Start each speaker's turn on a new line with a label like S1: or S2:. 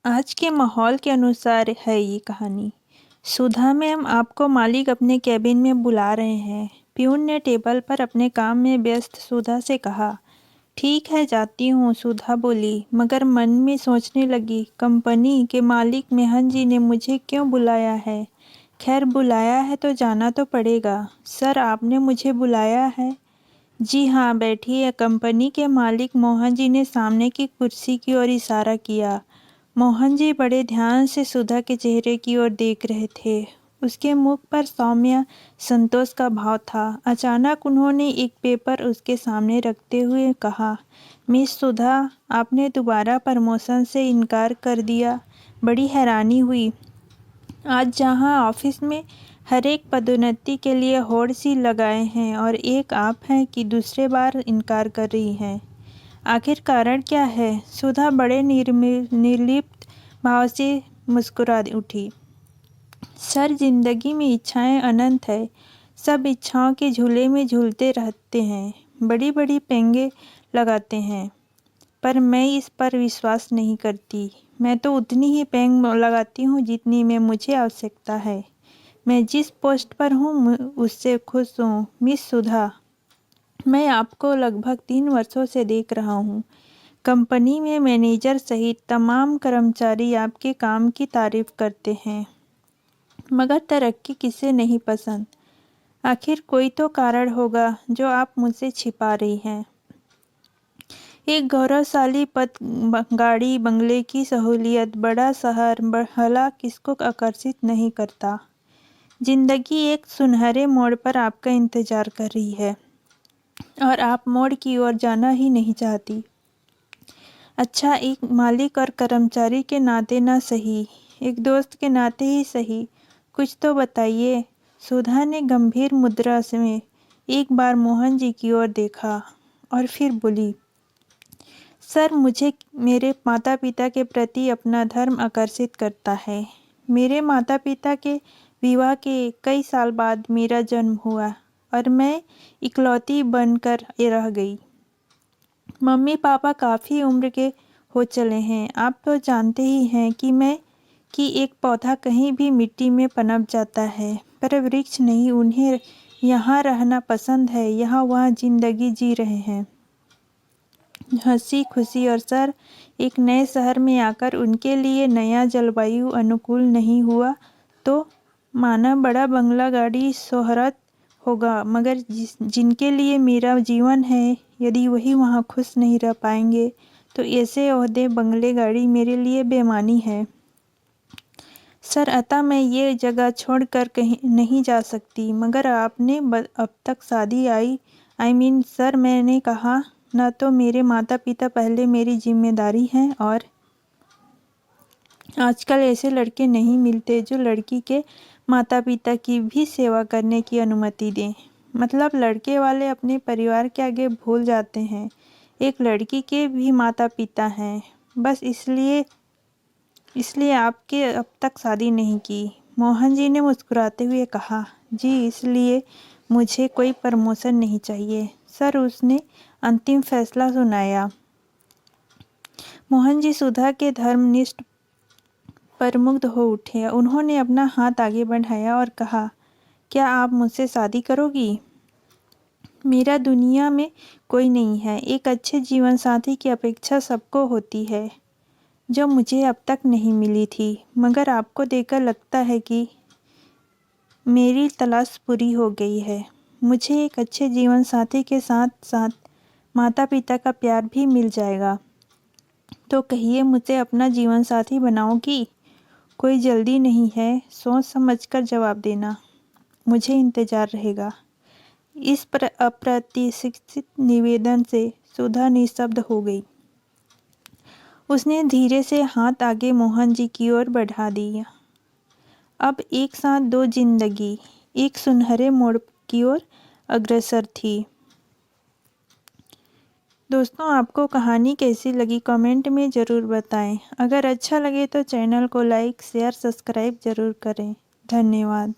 S1: आज के माहौल के अनुसार है ये कहानी। सुधा मैम, आपको मालिक अपने केबिन में बुला रहे हैं। प्यून ने टेबल पर अपने काम में व्यस्त सुधा से कहा। ठीक है, जाती हूँ, सुधा बोली, मगर मन में सोचने लगी, कंपनी के मालिक मेहन जी ने मुझे क्यों बुलाया है। खैर, बुलाया है तो जाना तो पड़ेगा। सर, आपने मुझे बुलाया है? जी हाँ, बैठिए। कंपनी के मालिक मोहन जी ने सामने की कुर्सी की ओर इशारा किया। मोहन जी बड़े ध्यान से सुधा के चेहरे की ओर देख रहे थे। उसके मुख पर सौम्य संतोष का भाव था। अचानक उन्होंने एक पेपर उसके सामने रखते हुए कहा, मिस सुधा, आपने दोबारा प्रमोशन से इनकार कर दिया। बड़ी हैरानी हुई। आज जहां ऑफिस में हर एक पदोन्नति के लिए होड़ सी लगाए हैं और एक आप हैं कि दूसरे बार इनकार कर रही हैं। आखिर कारण क्या है? सुधा बड़े निर्लिप्त भाव से मुस्कुरा उठी। सर, जिंदगी में इच्छाएं अनंत है। सब इच्छाओं के झूले में झूलते रहते हैं, बड़ी बड़ी पेंगे लगाते हैं, पर मैं इस पर विश्वास नहीं करती। मैं तो उतनी ही पेंग लगाती हूँ जितनी में मुझे आवश्यकता है। मैं जिस पोस्ट पर हूँ उससे खुश हूँ। मिस सुधा, मैं आपको लगभग 3 वर्षों से देख रहा हूँ। कंपनी में मैनेजर सहित तमाम कर्मचारी आपके काम की तारीफ करते हैं, मगर तरक्की किसे नहीं पसंद। आखिर कोई तो कारण होगा जो आप मुझसे छिपा रही हैं। एक गौरवशाली पद, गाड़ी, बंगले की सहूलियत, बड़ा शहर, भला किसको आकर्षित नहीं करता। जिंदगी एक सुनहरे मोड़ पर आपका इंतजार कर रही है और आप मोड़ की ओर जाना ही नहीं चाहती। अच्छा, एक मालिक और कर्मचारी के नाते ना सही, एक दोस्त के नाते ही सही, कुछ तो बताइए। सुधा ने गंभीर मुद्रा में एक बार मोहन जी की ओर देखा और फिर बोली, सर, मुझे मेरे माता पिता के प्रति अपना धर्म आकर्षित करता है। मेरे माता पिता के विवाह के कई साल बाद मेरा जन्म हुआ और मैं इकलौती बनकर रह गई। मम्मी पापा काफ़ी उम्र के हो चले हैं। आप तो जानते ही हैं कि एक पौधा कहीं भी मिट्टी में पनप जाता है, पर वृक्ष नहीं। उन्हें यहाँ रहना पसंद है, यहाँ वहाँ जिंदगी जी रहे हैं, हंसी खुशी। और सर, एक नए शहर में आकर उनके लिए नया जलवायु अनुकूल नहीं हुआ तो माना बड़ा बंगला, गाड़ी, शोहरत होगा, मगर जिनके लिए मेरा जीवन है, यदि वही वहाँ खुश नहीं रह पाएंगे तो ऐसे ओहदे, बंगले, गाड़ी मेरे लिए बेमानी है। सर, अतः मैं ये जगह छोड़कर कहीं नहीं जा सकती। मगर आपने अब तक शादी आई मीन सर, मैंने कहा ना, तो मेरे माता पिता पहले मेरी जिम्मेदारी हैं, और आजकल ऐसे लड़के नहीं मिलते जो लड़की के माता पिता की भी सेवा करने की अनुमति दें। मतलब लड़के वाले अपने परिवार के आगे भूल जाते हैं, एक लड़की के भी माता पिता हैं। बस इसलिए आपके अब तक शादी नहीं की। मोहन जी ने मुस्कुराते हुए कहा, जी, इसलिए मुझे कोई प्रमोशन नहीं चाहिए। सर, उसने अंतिम फैसला सुनाया। मोहन जी सुधा के धर्मनिष्ठ पर मुग्ध हो उठे। उन्होंने अपना हाथ आगे बढ़ाया और कहा, क्या आप मुझसे शादी करोगी? मेरा दुनिया में कोई नहीं है। एक अच्छे जीवन साथी की अपेक्षा सबको होती है, जो मुझे अब तक नहीं मिली थी। मगर आपको देखकर लगता है कि मेरी तलाश पूरी हो गई है। मुझे एक अच्छे जीवन साथी के साथ साथ माता पिता का प्यार भी मिल जाएगा। तो कहिए, मुझे अपना जीवन साथी बनाओगी? कोई जल्दी नहीं है, सोच समझकर जवाब देना, मुझे इंतजार रहेगा। इस अप्रत्याशित निवेदन से सुधा निस्तब्ध हो गई। उसने धीरे से हाथ आगे मोहन जी की ओर बढ़ा दिया। अब एक साथ दो जिंदगी एक सुनहरे मोड़ की ओर अग्रसर थी। दोस्तों, आपको कहानी कैसी लगी कमेंट में ज़रूर बताएं। अगर अच्छा लगे तो चैनल को लाइक, शेयर, सब्सक्राइब ज़रूर करें। धन्यवाद।